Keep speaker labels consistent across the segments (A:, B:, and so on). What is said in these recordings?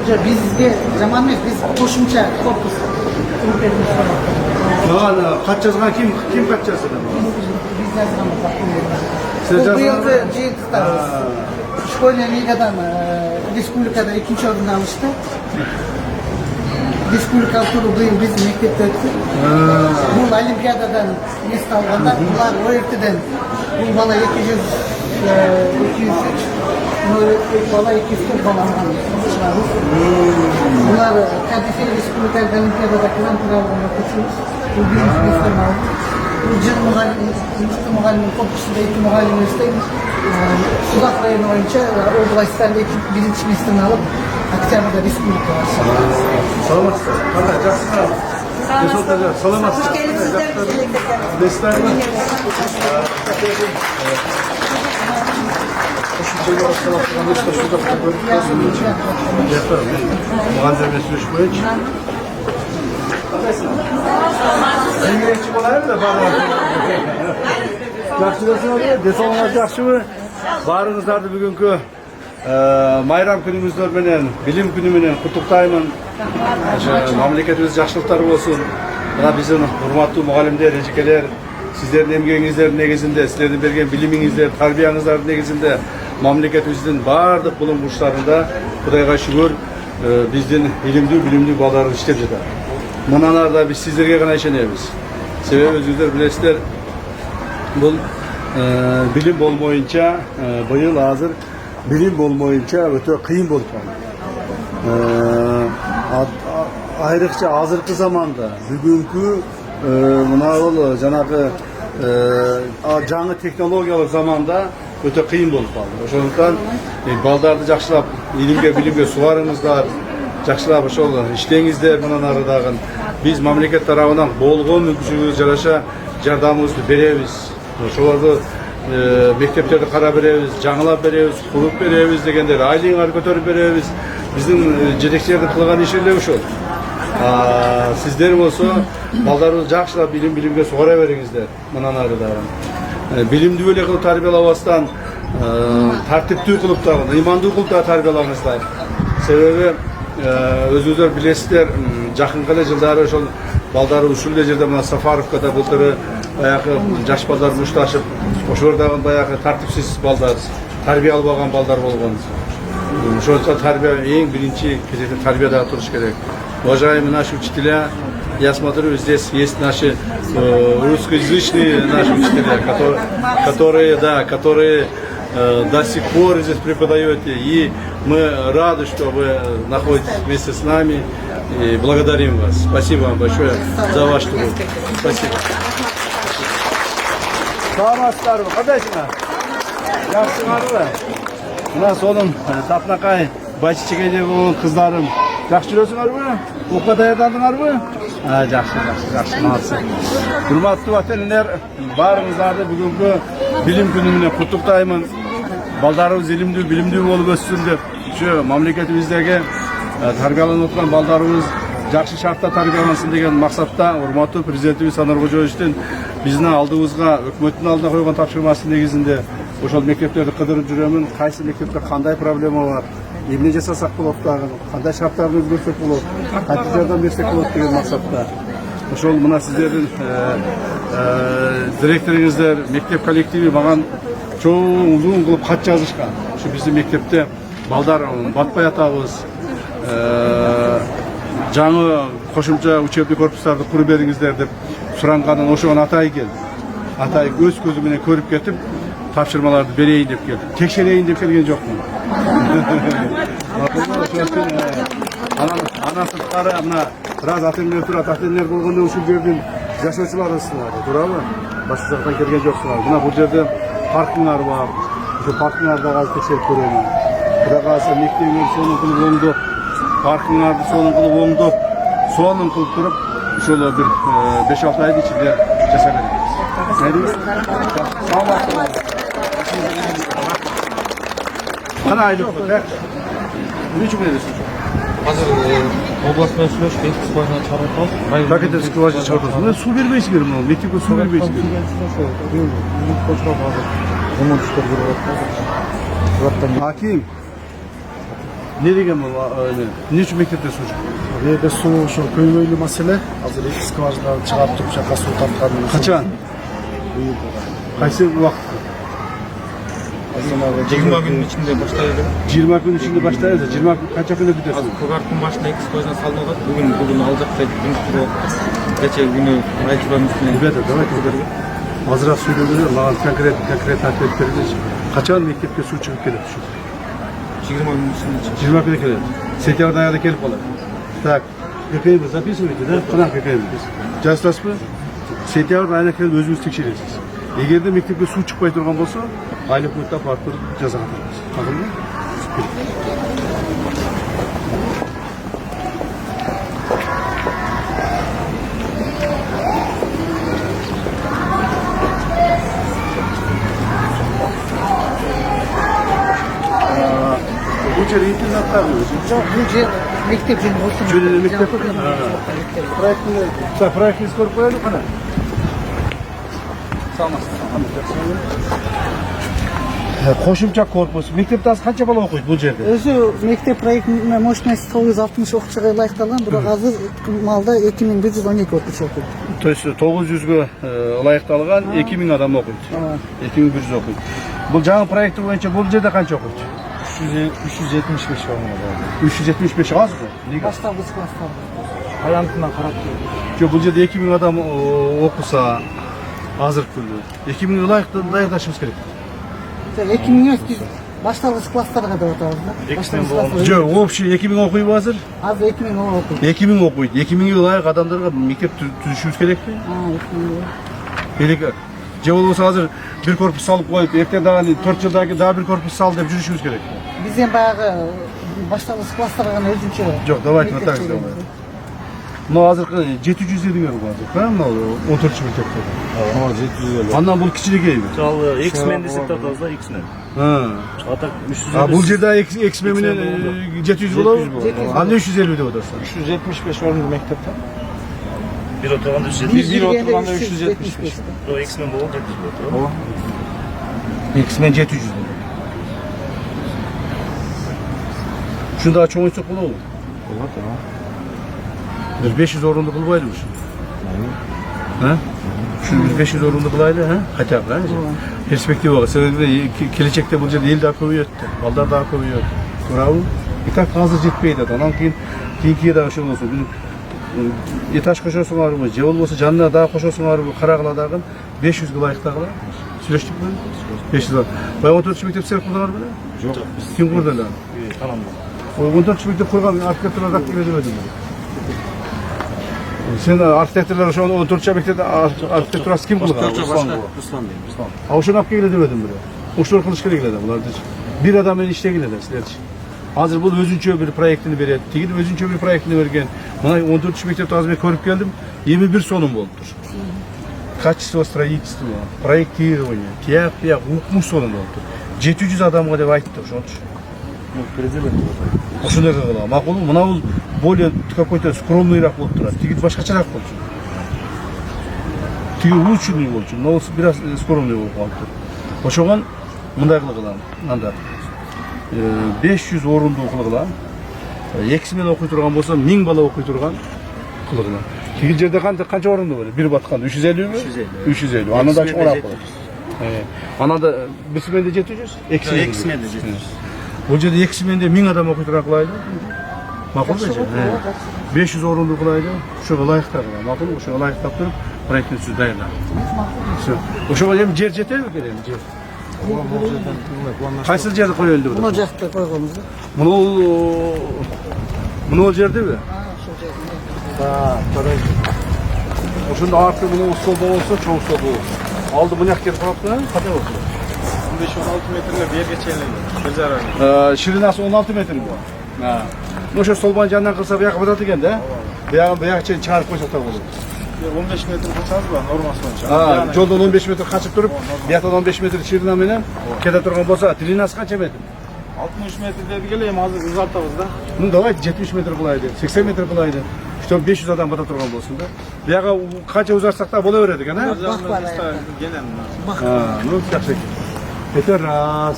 A: Bizge zaman емес, biz qo'shimcha korpus qurib berdik.
B: Xat жазған kim xat жазды?
A: Biz yazganmiz.
B: Siz
A: Bu
B: жазған?
A: yılda Ceytistan'ız. Şkolya Ligadan Respublika'da ikinci orada alıştı. Respublika turu bu yıl bizim mektepte öttü. Bu olimpiyadadan mesut alganda, bunlar ORT'den bu bala 203, bala 240 bala algan. Bunlar Kadife Respublika olimpiyadada kılan kurallarına koşuyoruz. Bu birinci mesutunu aldı. Bu cır muhallimin korpusunda iki muhallim mesutuydu. Suzak rayonu boyunca Oğuzlayistar'da birinci mesutunu alıp Akçabra'da Respublika var.
B: Salamatсыздар. Қандай, жақсысыздар? Саламатсыздар.
C: Hoş geldiniz sizler.
B: Білесіздер ме? Қосымшаға басталып тұрған ешқай шудақтар көріп тұрсың. Мұғалімдермен сөйлесіп қояйыншы. Еңбекші болайын да барлығы. Жақсы болсыңдар, денсаулығыңыз жақсы ма? Барыңыздарды бүгінгі майрам күніңіздерменен, білім күніменен құттықтаймын. Мемлекетіміз жақсылықтар болсын. Мына біздің құрметті мұғалімдер, ежекелер, сіздердің еңбегіңіздердің негізінде, сіздердің берген біліміңіздер, тәрбияңыздардың негізінде мемлекетіміздің барлық білім курстарында Құдайға шүкір біздің білімді балалар істеп жатыр. Мыналарда біз сіздерге ғана ішенеміз. Себебі өзіңіздер білесіздер, бұл білім болмайынша биыл азыр білім болмайынша өте қиын болып қалды. Айрықша азыркы заманда бүгінгі мына ол жаңағы жаңы технологиялық заманда өте қиын болып қалды. Ошондуктан балдарды жақсылап білімге суарыңыздар, жақсылап ошол иштеңиздер. Мындан арыдагы биз мамлекет тарабынан болгон мүмкүнчүлүгүбүз жараша жардамыбызды беребиз. Ошолорду мектептерди карап беребиз, жаңылап беребиз, куруп беребиз дегендер, айлыгыңарды көтөрүп беребиз. Биздин жетекчилердин кылган иши эле ошол. Сиздер болсо балдарыбызды жакшылап билимге сугара бериңиздер. Мындан ары дагы билимдүү эле кылып тарбиялабастан тартиптүү кылып дагы, ыймандуу кылып дагы тарбиялаңыздар. Себеби өзүңүздөр билесиздер, жакынкы эле жылдары ошол балдары ушул эле жерде мына Сафаровкада былтыры баягы жаш балдар мушташып, ошолордагы баягы тартипсиз балдар, тарбия албаган балдар болгон. Ошондуктан тарбия эң биринчи кезекте тарбияда туруш керек. Уважаемые наши учителя, я смотрю, здесь есть наши русскоязычные наши учителя, которые до сих пор здесь преподаете. И мы рады, что вы находитесь вместе с нами. И благодарим вас. Спасибо вам большое за ваш труд. Спасибо. Саламатсыздар, кандайсыңар? Жакшысыңарбы? Мына сонун Тапнакай Байчичегеде болгон кыздарым. Жакшы жүрөсүңөрбү? Окууга даярдандыңарбы? Жакшы, молодцы. Урматтуу ата-энелер, баарыңыздарды бүгүнкү билим күнү менен куттуктаймын. Балдарыбыз билимдүү болуп өссүн деп, ушу мамлекетибиздеги тарбияланып аткан балдарыбыз жакшы шартта тарбиялансын деген максатта урматтуу президентибиз Анар Кожоевичтин биздин алдыбызга, өкмөттүн алдына койгон тапшырмасы негизинде ошол мектептерди кыдырып жүрөмүн. Кайсы мектепте кандай проблема бар, эмне жасасак болот дагы, кандай шарттарды өзгөртсөк болот, кантип жардам берсек болот деген максатта. Ошол мына сиздердин директоруңуздар, мектеп коллективи маган чоң узун кылып кат жазышкан. Ушу биздин мектепте балдар батпай атабыз, жаңы кошумча учебный корпустарды куруп бериңиздер деп суранганын ошону атай келди. Атай өз көзү менен көрүп кетип, тапшырмаларды берейин деп келди. Текшерейин деп келген жокмун. Анан сырткары мына бираз ата-энелер турат, ата-энелер болгондо ушул жердин жашоочуларысыңар, туурабы? Башка жактан келген жоксуңар. Мына бул жерде паркыңар бар. Ошо паркыңарды азыр текшерип көрөмүн. Кудай кааласа мектебиңер сонун кылып оңдоп, паркыңарды сонун кылып оңдоп, сонун кылып туруп, ошол бир 5-6 айдын ичинде жасап беребиз. Кана айлык нече бересиз?
D: Азыр область менен сүйлөшүп, эки скважина чыгарып атабыз.
B: Как это скважина чыгарып атасыз? Мына суу бербейсиңер мына, мектепке суу бербейсиңер. Аким, Ne деген бұл? Не үшін мектепте су жоқ?
C: Жерде су ошо көйгөйлүү маселе. Азыр эки скважинаны чыгарып туруп жака суу тарткан.
B: Қачан? Қайсы уақыт?
D: 20 күннің ішінде баштайды.
B: 20 күн ішінде баштайсыз. 20 күн қанша күнде бітесіз?
D: Азыр көгарттын башына 2 скважина салынып атат. Бүгүн ал жакта жұмыс жүрүп атат. Кече күнү райчылардын үстүнө.
B: Ребята, давайте азырақ сөйлеу керек. Маған конкретно ответ беріңізші. Қашан мектепке су шығып келеді?
D: 20 күннің ішінде.
B: 20 күнде келеді. Сентябрьдің аяғында келіп қалады. Так, ККМ записывайте, да? Қанақ ККМ. Жазасыз ба? Сентябрьдің айына келіп өзіңіз тексересіз. Егер де мектепке су шықпай тұрған болса, айлық мөлшерде апарып тұрып жазаға тартасыз. Тақылды ма? Bu jeri internatlar mı?
A: Жоқ, бұл жер мектеп жер осы.
B: Жөнінде мектеп. Проектini көріп қояды қана. Қосымша корпус. Мектепте азыр қанша бала оқиды бұл жерде?
A: Өзі мектеп проектіне мощность 960 оқушыға лайықталған, бірақ азыр малда 2112 оқушы оқиды.
B: То есть 900-ге лайықталған 2000 адам оқиды. 2100 оқиды. Бұл жаңа проекті бойынша бұл жерде қанша оқиды?
C: 375 орын бар.
B: 375 аз ғой. Неге?
A: Бастапқы класстар.
C: Аянтынан қарап
B: Жоқ, бұл жерде 2000 адам оқыса азыр күнде 2000 лайықташымыз керек.
A: 2000 башталғыш класстарға да отырады.
B: Жоқ, общий 2000 оқиды азыр.
A: Азыр 2000 оқиды.
B: 2000 оқиды. 2000 лайық адамдарға мектеп түзішіміз керек пе?
A: 2000.
B: Керек. Же болмаса азыр bir korpus салып қойып, ертең дағы 4 жылдан кейін дағы bir korpus сал деп жүрішіміз керек.
A: Бізден баяғы башталғыш класстарға ғана өзінше.
B: Жоқ, давайте вот так сделаем. Мынау азыркы 700 деңер ғой азыр, правильно? Мынау 14 мектепте.
C: 750.
B: Андан бұл кичинекей.
E: Ал X-Men десек тартабыз да, X-Men.
B: А
E: Так 300.
B: бұл жерде X-Men менен 700 болобу? Анда 350 деп отырсың.
C: 375 орынды мектепте.
E: Bir oturganda 370.
C: Bir oturganda 375.
E: O X-Men болған 700 болот.
B: X-Men 700 dedi. Şunda çoğun çok olur mu? Biz 500 orunda bulbaydı mı şimdi? Ha? Şu biz 500 orunda bulaydı ha? Hatta ha? Perspektif var. Sebebi gelecekte bulacak değil daha koyuyor. Ballar daha koyuyor. Bravo. Bir tak hazır jetpeydi. Ondan keyinkiye daha şey olsun. Etaş koşuyorsunlar mı? Cevol olsa canına daha koşuyorsunlar mı? Karagıladağın 500 gılayıktağılar. Süreçtik mi? 500 var. Bayağı 14 mektep serp kullanır mı?
C: Yok.
B: Kim kurdu lan? O 14 mektep koygan arkitektörler aktif edemedim. Sen arkitektörler şu an 14 mektepte arkitektörası kim kurdu?
E: Ruslan deyim, Ruslan.
B: Avuşan aktif edemedim bile. Uşlar kılıçkı edemedim. Bir adamın işte edemedim. Hazır bu özünçö bir proyektini beredi. Tegil özünçö bir proyektini bergen. Mına 14 mektepte az ben körüp geldim. 21 sonum boluptur. Качество строительства, проектирование, тияк, укмуш сонун болуптур. 700 адамга деп айтты ошончу. Ошондой кылгыла. Макул, мына бул более какой-то скромныйраак болуп турат. Тиги башкачараак болчу. Тиги улучшенный болчу. Мына болсо бир аз скромный болуп калыптыр. Ошогон мындай кылгыла. Анда 500 орунду кылгыла. 2 мен окуй турган болсо 1000 бала окуй турган кылгыла. Тигил жерде канча орунду бар? Бир баткан 350 ми? 350. Анада чоңураак болот. Анада бир сменде 700, эки сменде 700. Бул жерде 2 сменде 1000 адам окуй турган кылайлы. Макул же? 500 орунду кылайлы. Ошого ылайыктап, макул, ошого ылайыктап туруп, проектин түзүп даярдап. Всё. Ошого эми жер жетеби керек, жер? Кайсы жерди коелду?
A: Мына жакта койгонбуз да.
B: Мына жердеби? Ошондо арты мына стол болсо, чоң стол болсо. Алды мына жакка карап тура, кандай болсо?
C: 15-16 метрлер берге чейин бир жарым.
B: Ширинасы 16 метр бу. Ошо столбан жанынан кылса бияка батат экен да? Бияка чейин чыгарып койсок да болот.
C: 15 метр кылсаңыз ба, нормасы боюнча.
B: Жолдон 15 метр качып туруп, бияктан 15 метр ширина менен кете турган болсо, длинасы канча метр?
C: 60 метр деди эле, эми азыр узартабыз да.
B: Ну давайте 70 метр кылайлы, 80 метр кылайлы. Чтобы 500 адам бата турган болсун да. Бияка канча узартсак да боло берет экен, а? Ну жакшы. Это раз.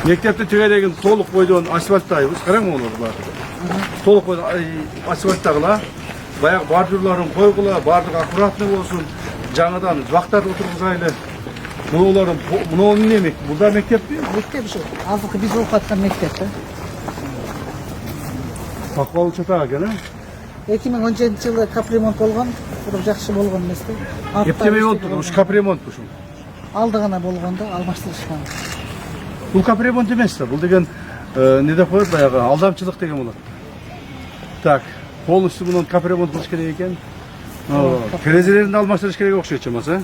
B: Мектепти тегерегин толук бойдон асфальттайбыз. Караң олор бар. Толук бойдон асфальттагыла. Баягы бордюрларын койгула, бардык аккуратный болсун. Жаңадан вактарды отургузайлы. Муну эмне? Бул да мектеппи?
A: Мектеп ушу. Азыркы биз окуп аткан мектеп да.
B: Акыбал чата экен,
A: 2017-жылы капремонт болгон, бирок жакшы болгон эмес да.
B: Эптемей болду, ушу капремонт ушу.
A: Алды гана болгон да, алмаштырышкан.
B: Бул капремонт эмес да, бул деген не деп коет баягы алдамчылык деген болот. Так, полностью мунун капремонт кылыш керек экен. Терезелерин алмаштырыш керек окшойт чамасы.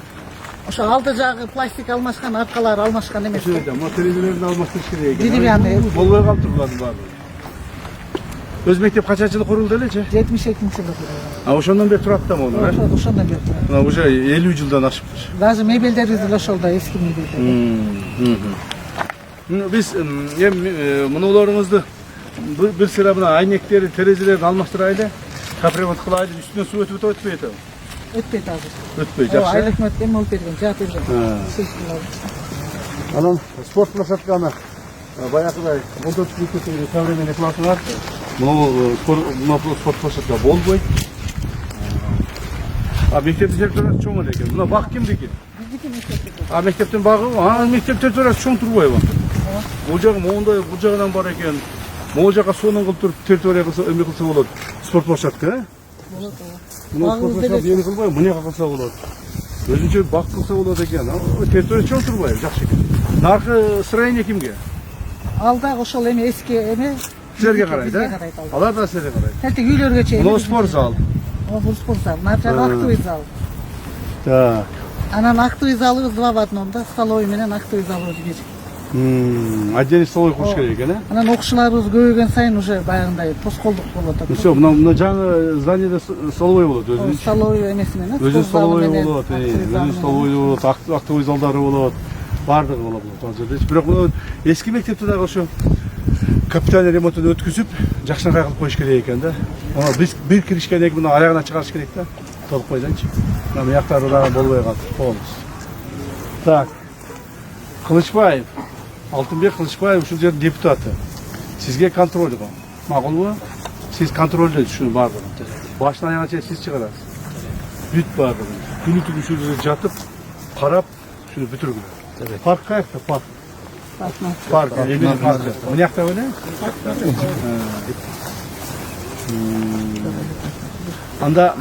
A: Ошо алды жагы пластик алмашкан, аркалары алмашкан эмес.
B: Ошо да, терезелерин алмаштырыш керек экен.
A: Бири аны
B: Болбой калыптыр булардын баары. Өз мектеп качанчы жылы курулду элечи?
A: 72-жылы.
B: Ошондон бери турат да мону,
A: Ошондон бери.
B: Мына уже 50 жылдан ашыптыр.
A: Даже мебелдерибиз деле ошолдо, эски мебелдер.
B: Биз мунуларыңызды бир сыра мына айнектери, терезелерин алмаштырайлы, капремонт кылайлы, үстүнөн суу өтүп өтпөйт.
A: Өтпөйт азыр.
B: Өтпөй, жакшы.
A: Айлык эме болуп берген, жаап берген.
B: Анан спорт площадканы баягыдай болтотуп кеткен современный классыңар. Мына спорт площадка болбойт. Мектеп директору чоң экен. Мына бак кимдики?
A: Биздики мектеп.
B: Мектептин багы, мектеп территориясы чоң турбайбы? Бул жагы моундай, бул жагынан бар экен. Могу жака сонун кылып туруп территория кылса, эме кылса болот. Спорт площадка,
A: Болот.
B: Мына спорт площадка эме кылбай, мына кылса болот. Өзүнчө бак кылса болот экен. Территория чоң турбайбы? Жакшы экен. Наркы строение кимге?
A: Алда ошол эме эски эме
B: Силерге карайт, Алар да силерге карайт.
A: Тетик үйлөргө чейин.
B: Мына спорт зал.
A: Бул спорт зал. Наржагы актовый зал.
B: Так.
A: Анан актовый залыбыз два в одном да, столовый менен актовый залыбыз бир.
B: Отдельный столовый курш керек экен,
A: Анан окуучуларыбыз көбөйгөн сайын уже баягындай тоскоолдук болот.
B: Все, мына жаңы зданиеде столовый болот, өзүнүн.
A: Столовый эмеси менен.
B: Өзүнүн столовый болот, өзүнүн столовый болот, актовый залдары болот. Бардыгы болот ал жерде. Бирок мына эски мектепте дагы ошо капитальный ремонтун өткүзүп, жакшыраак кылып коюш керек экен да. Ана биз бир киришкенден кийин мына аягына чыгарыш керек да. Толук койдончу. Мына бияктары дагы болбой калды. Полностью. Так. Кылычбаев. Алтынбек Кылычбаев ушул жердин депутаты. Сизге контроль го. Макулбу? Сиз контролдойсуз ушуну бардыгын. Башынан аягына чейин сиз чыгарасыз. Бүт бардыгын. Күнү түнү ушул жерде жатып, карап, ушуну бүтүргүлө. Парк каякта? Парк. Парк. Эмне парк? Мынакта беле? Анда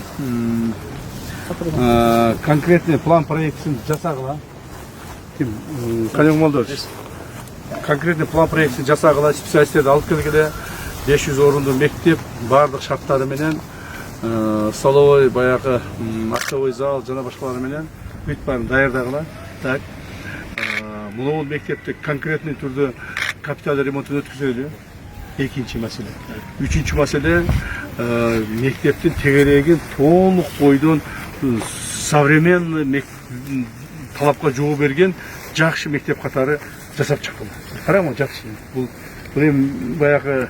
B: конкретный план проектин жасагыла. Ким? Калең Молдович. Конкретный план проектин жасагыла, специалисттерди алып келгиле. 500 орунду мектеп, бардык шарттары менен, столовой, баягы актовый зал жана башкалары менен бүт баарын даярдагыла. Так. Мунун мектепти конкретный түрдө капиталь ремонтун өткүзөлү. Экинчи маселе. Үчүнчү маселе, мектептин тегерегин толук бойдон современный талапка жооп берген жакшы мектеп катары жасап чыккан. Караңыз, жакшы. Бул эми баягы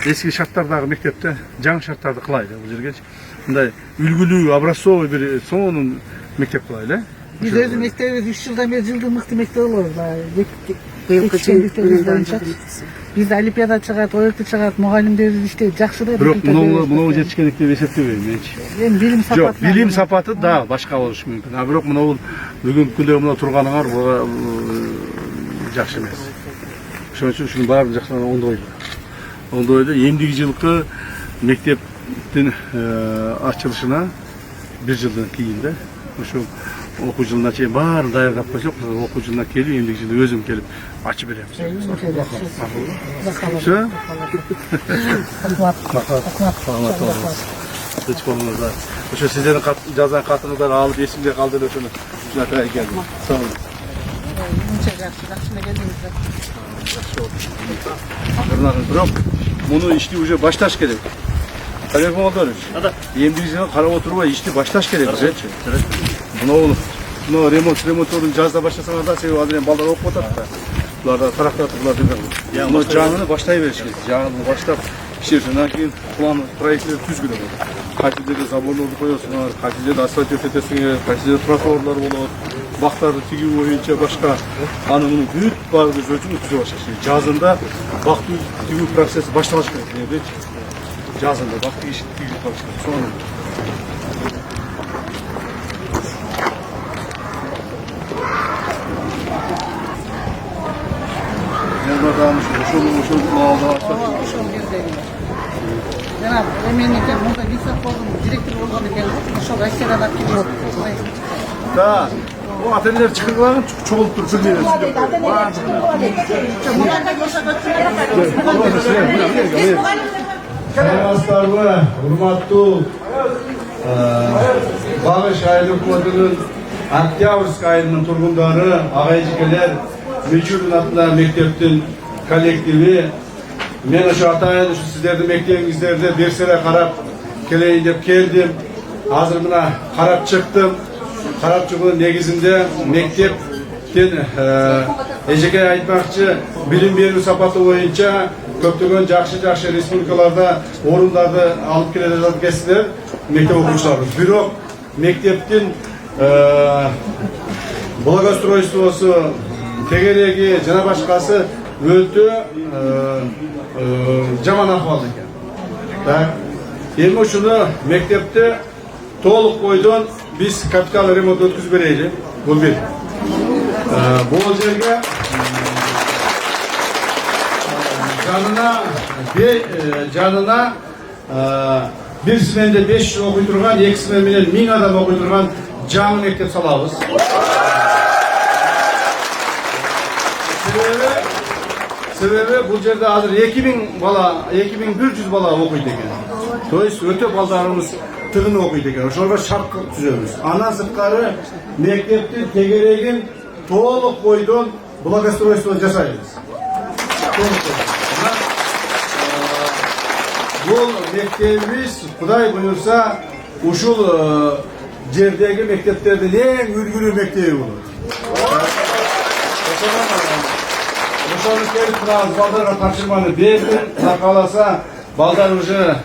B: эски шарттардагы мектепте жаңы шарттарды кылайлы бул жерге. Мындай үлгүлүү, образцовый бир сонун мектеп кылайлы.
A: Биз өзү мектебибиз 3 жылдан бери жылдын мыкты мектеби болобуз. Биз олимпиада чыгат, ойрту чыгат, мугалимдерибиз иштейт, жакшы да.
B: Бирок муну жетишкендик деп эсептебейм менчи.
A: Эми билим сапаты.
B: Жок, билим сапаты да башка болушу мүмкүн. А бирок мына бүгүнкү күндө мына турганыңар жакшы эмес. Ошон үчүн ушунун баарын жакшынан оңдойлу. Эмдиги жылкы мектептин ачылышына 1 жылдан кийин да ошо окуу жылына чейин баарын даярдап койсок, окуу жылына келип, эмдиги жылы өзүм келип ачып беребиз. Все? Ошо сиздердин жазган катыңыздарды алып эсимде калды эле ошону ушунакай келдим. Сау болуңуз. Бирок муну ишти уже башташ керек. Калең Молдович. Эмдиги жылы карап отурбай ишти башташ керек бизечи. Мына ремонтторун жазда баштасаңар да, себеби азыр эми балдар окуп атат да. Буларда тарактатып булар жүргөн. Мына жаңыны баштай бериш керек. Жаңыны баштап ишерсиңер, кийин план проектти түзгүлө болот. Кайсы жерде заборлорду коесуңар, кайсы жерде асфальт өтөтөсүңөр, кайсы жерде тротуарлар болот. бактарды тигүү боюнча башка анын бүт баарды өзү өткүзө башташат. Жазында бак тигүү процесси башталыш керек. Жазында бак тигүү процесси.
A: Ошол жерде жанагы эмнекен мында лисовхоздун директору болгон экен го. Ошол Россиядан алып келип.
B: Да. Bu atölyeler çıkırlarını çoğultup durmuyor. Saymaslarımı, hurmatlı Bağış Aylık Kodu'nun Aktyavrsk ayının turgunları, ağaycıkeler, Meçhulun adına mekteptin kolektivi, men şu atayın şu sizlerdi mektebinizlerde derslere karap keleyin dep geldim. Hazır buna karap çıktım. Karap çıkığın negizinde mektepten ejeke aytmakçı bilim berүү sapatı boyunca köptөгөн жакшы республикаларда орындарды алып келе жатат экенсиздер мектеп окуучулары. Бирок мектептин благоустройствосу, тегереги жана башкасы өтө жаман акыбалда экен. Так. Эми ушуну мектепте толук бойдон biz kapital remont ötküzüp bereyli. Bu bir. Bu жерге жанына bir simende 500 okuy turgan, iki simende 1000 adam okuy turgan жаңы мектеп салабыз. Себеби бул жерде азыр 2100 бала окуйт экен. То есть өтө балдарыбыз тыгын окуйт экен. Ошолго шарт түзөбүз. Андан сырткары мектептин тегерегин толук бойдон благоустройство жасайбыз. Бул мектебибиз Кудай буюрса ушул жердеги мектептердин эң үлгүлүү мектеби болот. Ошону келип турабыз, балдарга тапшырманы бердим. Кудай кааласа балдар уже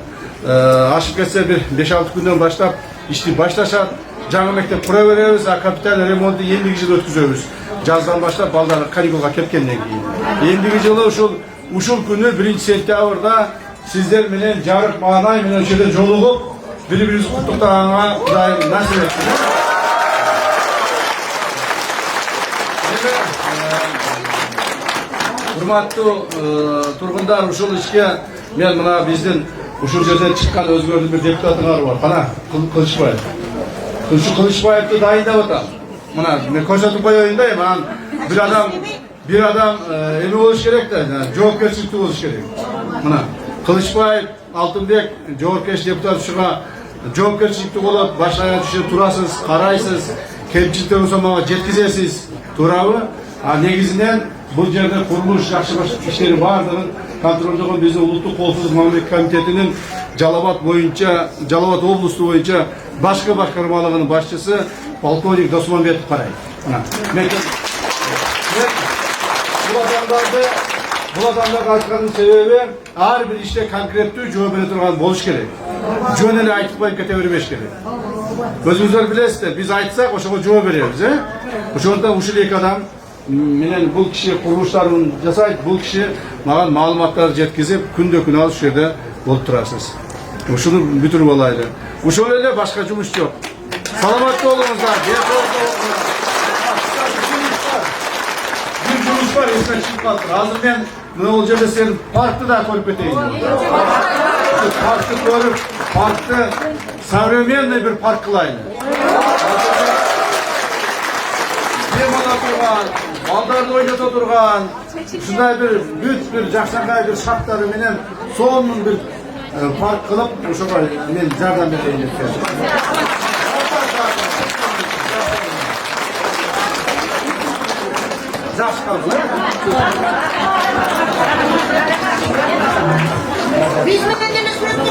B: ашып кетсе bir 5-6 күндөн баштап ишти башташат. Жаңы мектеп кура беребиз, капитал ремонту эндиги жылы өткүзөбүз. Жаздан баштап балдар каникулга кеткенден кийин. Эндиги жылы ушул күнү 1-сентябрда сиздер менен жарык маанай менен жерде жолугуп, бири-бирибизди куттуктаганга Кудай насип этсин. Урматтуу тургундар, ушул ишке мен мына биздин ушул жерден чыккан өзгөрдү бир депутатыңар бар. Кана Кылычбаев. Кылычбаевди дайындап атам. Мына мен көрсөтүп коеюн да, анан bir adam emin болуш керек да, жоопкерчиликтүү болуш керек. Мына Кылычбаев, Алтынбек, жоопкерчи депутат ушуга жоопкерчиликтүү болот, башына түшүп турасыз, карайсыз, кемчиликтер болсо мага жеткизесиз, туурабы? Негизинен бул жерде курулуш жакшы иштери бардыгын контролдогон биздин улуттук коопсуздук мамлекеттик комитетинин Жалал Абад облусту боюнча башкы башкармалыгынын башчысы полковник Досмонбетов карайт. Бул адамдарга айткандын себеби ар бир иште конкреттүү жооп бере турган болуш керек. Жөн эле айтып коюп кете бербеш керек. Өзүңүздөр билесиздер, биз айтсак ошого жооп беребиз, Ошондон ушул эки адам менен бул киши курулуштарын жасайт, бул киши мага маалыматтарды жеткизип, күндө-күн алып ушул жерде болуп турасыз. Ушуну бүтүрүп алайлы. Ошол эле башка жумуш жок. Саламаттуу болуңуздар. Bir жумуш бар, эсиме чыгып калды. Азыр мен мына бул жерде сен паркты да көрүп кетейин. Паркты көрүп, паркты современный bir парк кылайлы. Балдарды ойната турган, ушундай бир жакшыркай бир шарттары менен сонун бир парк кылып, ошого мен жардам берейин деп келдим. Жакшы калды. Биз менен эле сүрөттү.